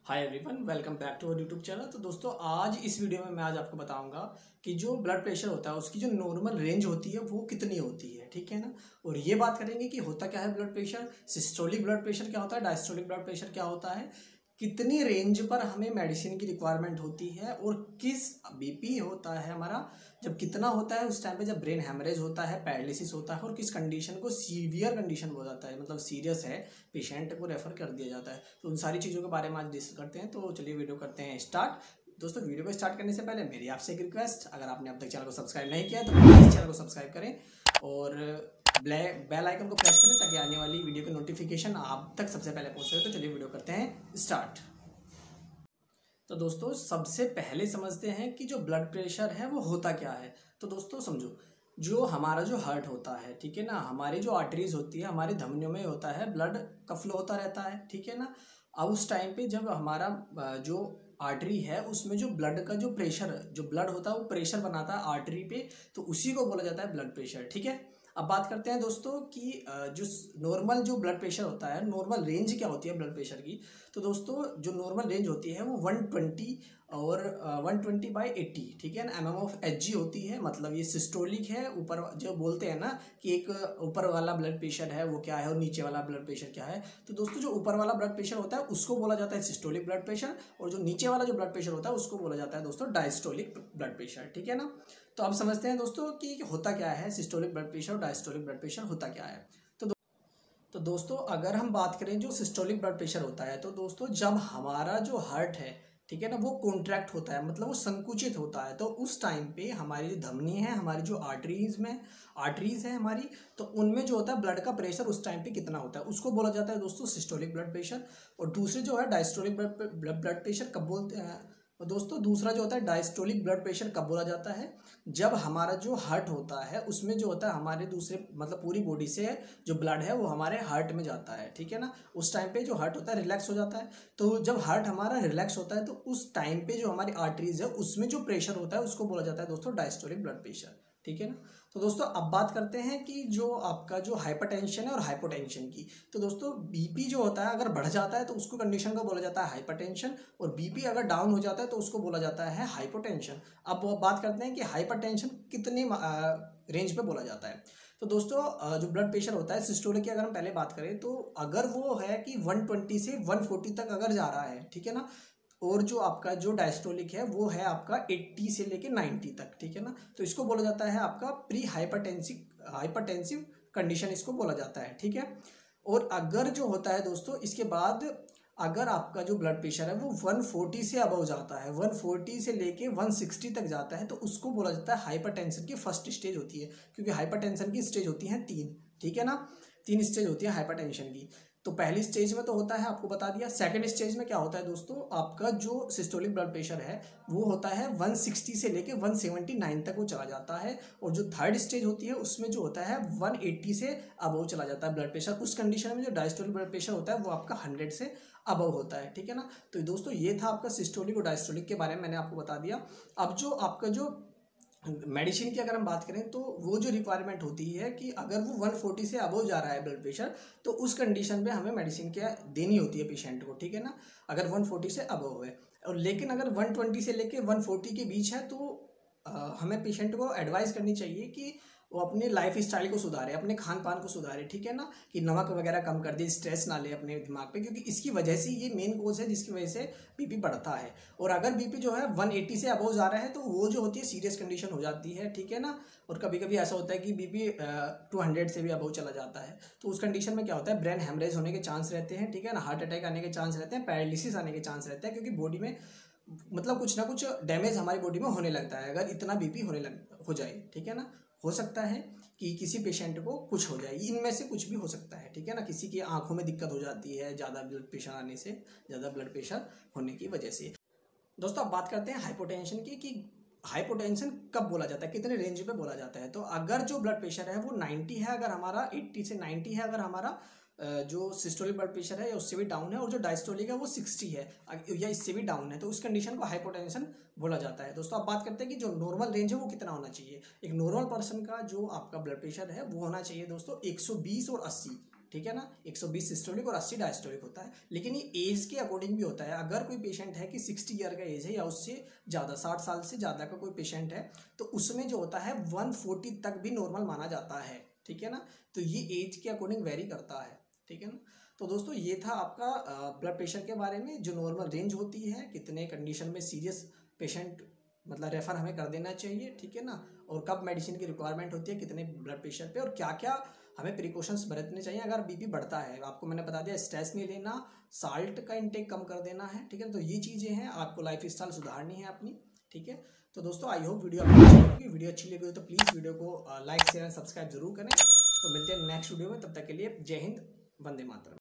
Hi everyone, welcome back to our YouTube channel. तो दोस्तों आज इस वीडियो में मैं आज आपको बताऊंगा कि जो ब्लड प्रेशर होता है उसकी जो नॉर्मल रेंज होती है वो कितनी होती है, ठीक है ना। और ये बात करेंगे कि होता क्या है blood pressure, systolic blood pressure क्या होता है, डायस्टोलिक ब्लड प्रेशर क्या होता है, कितनी रेंज पर हमें मेडिसिन की रिक्वायरमेंट होती है और किस बीपी होता है हमारा जब कितना होता है उस टाइम पे, जब ब्रेन हेमरेज होता है, पैरालिसिस होता है और किस कंडीशन को सीवियर कंडीशन बोला जाता है, मतलब सीरियस है, पेशेंट को रेफर कर दिया जाता है। तो उन सारी चीज़ों के बारे में आज डिस्कस करते हैं। तो चलिए वीडियो करते हैं स्टार्ट। दोस्तों वीडियो को स्टार्ट करने से पहले मेरी आपसे एक रिक्वेस्ट, अगर आपने अब तक चैनल को सब्सक्राइब नहीं किया है तो प्लीज़ चैनल को सब्सक्राइब करें और बेल आइकन को प्रेस करें ताकि आने वाली वीडियो की नोटिफिकेशन आप तक सबसे पहले पहुंच सके। तो चलिए वीडियो करते हैं स्टार्ट। तो दोस्तों सबसे पहले समझते हैं कि जो ब्लड प्रेशर है वो होता क्या है। तो दोस्तों समझो, जो हमारा जो हार्ट होता है, ठीक है ना, हमारी जो आर्टरीज होती है, हमारी धमनियों में होता है, ब्लड का फ्लो होता रहता है, ठीक है ना। अब उस टाइम पे जब हमारा जो आर्टरी है उसमें जो ब्लड का जो प्रेशर, जो ब्लड होता है वो प्रेशर बनाता है आर्टरी पे, तो उसी को बोला जाता है ब्लड प्रेशर, ठीक है। अब बात करते हैं दोस्तों कि जो नॉर्मल जो ब्लड प्रेशर होता है, नॉर्मल रेंज क्या होती है ब्लड प्रेशर की। तो दोस्तों जो नॉर्मल रेंज होती है वो 120 और 120/80, ठीक है ना, mm/Hg होती है। मतलब ये सिस्टोलिक है, ऊपर जो बोलते हैं ना कि एक ऊपर वाला ब्लड प्रेशर है वो क्या है और नीचे वाला ब्लड प्रेशर क्या है। तो दोस्तों जो ऊपर वाला ब्लड प्रेशर होता है उसको बोला जाता है सिस्टोलिक ब्लड प्रेशर, और जो नीचे वाला जो ब्लड प्रेशर होता है उसको बोला जाता है दोस्तों डायस्टोलिक ब्लड प्रेशर, ठीक है ना। तो अब समझते हैं दोस्तों कि होता क्या है सिस्टोलिक ब्लड प्रेशर और डायस्टोलिक ब्लड प्रेशर होता क्या है। तो दोस्तों अगर हम बात करें जो सिस्टोलिक ब्लड प्रेशर होता है, तो दोस्तों जब हमारा जो हार्ट है, ठीक है ना, वो कॉन्ट्रैक्ट होता है, मतलब वो संकुचित होता है, तो उस टाइम पे हमारी जो धमनी है, हमारी जो आर्टरीज है हमारी, तो उनमें जो होता है ब्लड का प्रेशर उस टाइम पे कितना होता है उसको बोला जाता है दोस्तों सिस्टोलिक ब्लड प्रेशर। और दूसरे जो है डायस्टोलिक ब्लड प्रेशर कब बोलते हैं। और दोस्तों दूसरा जो होता है डायस्टोलिक ब्लड प्रेशर कब बोला जाता है, जब हमारा जो हार्ट होता है उसमें जो होता है हमारे दूसरे, मतलब पूरी बॉडी से जो ब्लड है वो हमारे हार्ट में जाता है, ठीक है ना। उस टाइम पे जो हार्ट होता है रिलैक्स हो जाता है। तो जब हार्ट हमारा रिलैक्स होता है तो उस टाइम पे जो हमारी आर्टरीज है उसमें जो प्रेशर होता है उसको बोला जाता है दोस्तों डायस्टोलिक ब्लड प्रेशर, ठीक है ना। तो दोस्तों अब बात करते हैं कि जो आपका जो हाइपरटेंशन है और हाइपोटेंशन की। तो दोस्तों बीपी जो होता है अगर बढ़ जाता है तो उसको कंडीशन को बोला जाता है हाइपरटेंशन, और बीपी अगर डाउन हो जाता है तो उसको बोला जाता है हाइपोटेंशन। अब बात करते हैं कि हाइपरटेंशन कितनी रेंज पे बोला जाता है। तो दोस्तों जो ब्लड प्रेशर होता है सिस्टोलिक की अगर हम पहले बात करें तो अगर वो है कि 120 से 140 तक अगर जा रहा है, ठीक है ना, और जो आपका जो डायस्टोलिक है वो है आपका 80 से लेके 90 तक, ठीक है ना, तो इसको बोला जाता है आपका प्री हाइपरटेंसिव कंडीशन इसको बोला जाता है, ठीक है। और अगर जो होता है दोस्तों इसके बाद अगर आपका जो ब्लड प्रेशर है वो 140 से अबव जाता है, 140 से लेके 160 तक जाता है, तो उसको बोला जाता है हाइपरटेंशन की फर्स्ट स्टेज होती है, क्योंकि हाइपरटेंशन की स्टेज होती है 3, ठीक है ना, 3 स्टेज होती है हाइपरटेंशन की। तो पहली स्टेज में तो होता है आपको बता दिया। सेकंड स्टेज में क्या होता है दोस्तों, आपका जो सिस्टोलिक ब्लड प्रेशर है वो होता है 160 से लेके 179 तक वो चला जाता है, और जो थर्ड स्टेज होती है उसमें जो होता है 180 से अबव चला जाता है ब्लड प्रेशर। उस कंडीशन में जो डायस्टोलिक ब्लड प्रेशर होता है वो आपका 100 से अबव होता है, ठीक है ना। तो दोस्तों ये था आपका सिस्टोलिक और डायस्टोलिक के बारे में मैंने आपको बता दिया। अब जो आपका जो मेडिसिन की अगर हम बात करें तो वो जो रिक्वायरमेंट होती है कि अगर वो 140 से अबव जा रहा है ब्लड प्रेशर, तो उस कंडीशन पे हमें मेडिसिन क्या देनी होती है पेशेंट को, ठीक है ना, अगर 140 से अबव है। और लेकिन अगर 120 से लेके 140 के बीच है तो हमें पेशेंट को एडवाइस करनी चाहिए कि वो अपने लाइफ स्टाइल को सुधारे, अपने खान पान को सुधारे, ठीक है ना, कि नमक वगैरह कम कर दे, स्ट्रेस ना ले अपने दिमाग पे, क्योंकि इसकी वजह से ये मेन कोज है जिसकी वजह से बीपी बढ़ता है। और अगर बीपी जो है 180 से अबव जा रहा है तो वो जो होती है सीरियस कंडीशन हो जाती है, ठीक है ना। और कभी कभी ऐसा होता है कि बीपी 200 से भी अबव चला जाता है, तो उस कंडीशन में क्या होता है, ब्रेन हेमरेज होने के चांस रहते हैं, ठीक है ना, हार्ट अटैक आने के चांस रहते हैं, पैरालिसिस आने के चांस रहते हैं, क्योंकि बॉडी में मतलब कुछ ना कुछ डैमेज हमारी बॉडी में होने लगता है अगर इतना बीपी हो जाए, ठीक है ना। हो सकता है कि किसी पेशेंट को कुछ हो जाए, इनमें से कुछ भी हो सकता है, ठीक है ना। किसी की आंखों में दिक्कत हो जाती है ज़्यादा ब्लड प्रेशर आने से, ज़्यादा ब्लड प्रेशर होने की वजह से। दोस्तों अब बात करते हैं हाइपोटेंशन की कि हाइपोटेंशन कब बोला जाता है, कितने रेंज पे बोला जाता है। तो अगर जो ब्लड प्रेशर है वो 90 है, अगर हमारा 80 से 90 है, अगर हमारा जो सिस्टोलिक ब्लड प्रेशर है या उससे भी डाउन है, और जो डायस्टोलिक है वो 60 है या इससे भी डाउन है, तो उस कंडीशन को हाइपोटेंशन बोला जाता है। दोस्तों अब बात करते हैं कि जो नॉर्मल रेंज है वो कितना होना चाहिए। एक नॉर्मल पर्सन का जो आपका ब्लड प्रेशर है वो होना चाहिए दोस्तों 120 और 80, ठीक है ना। 120 सिस्टोलिक और 80 डायस्टोलिक होता है। लेकिन ये एज के अकॉर्डिंग भी होता है। अगर कोई पेशेंट है कि 60 ईयर का एज है या उससे ज़्यादा, 60 साल से ज़्यादा का कोई पेशेंट है, तो उसमें जो होता है 140 तक भी नॉर्मल माना जाता है, ठीक है ना। तो ये एज के अकॉर्डिंग वेरी करता है, ठीक है ना। तो दोस्तों ये था आपका ब्लड प्रेशर के बारे में, जो नॉर्मल रेंज होती है, कितने कंडीशन में सीरियस पेशेंट मतलब रेफर हमें कर देना चाहिए, ठीक है ना। और कब मेडिसिन की रिक्वायरमेंट होती है कितने ब्लड प्रेशर पे, और क्या क्या हमें प्रिकॉशंस बरतने चाहिए अगर बीपी बढ़ता है। आपको मैंने बता दिया, स्ट्रेस नहीं लेना, साल्ट का इंटेक कम कर देना है, ठीक है। तो ये चीज़ें हैं, आपको लाइफ स्टाइल सुधारनी है अपनी, ठीक है। तो दोस्तों आई होप वीडियो आपको अच्छी लगी। वीडियो अच्छी लगी तो प्लीज़ वीडियो को लाइक शेयर एंड सब्सक्राइब जरूर करें। तो मिलते हैं नेक्स्ट वीडियो में, तब तक के लिए जय हिंद, वंदे मातरम।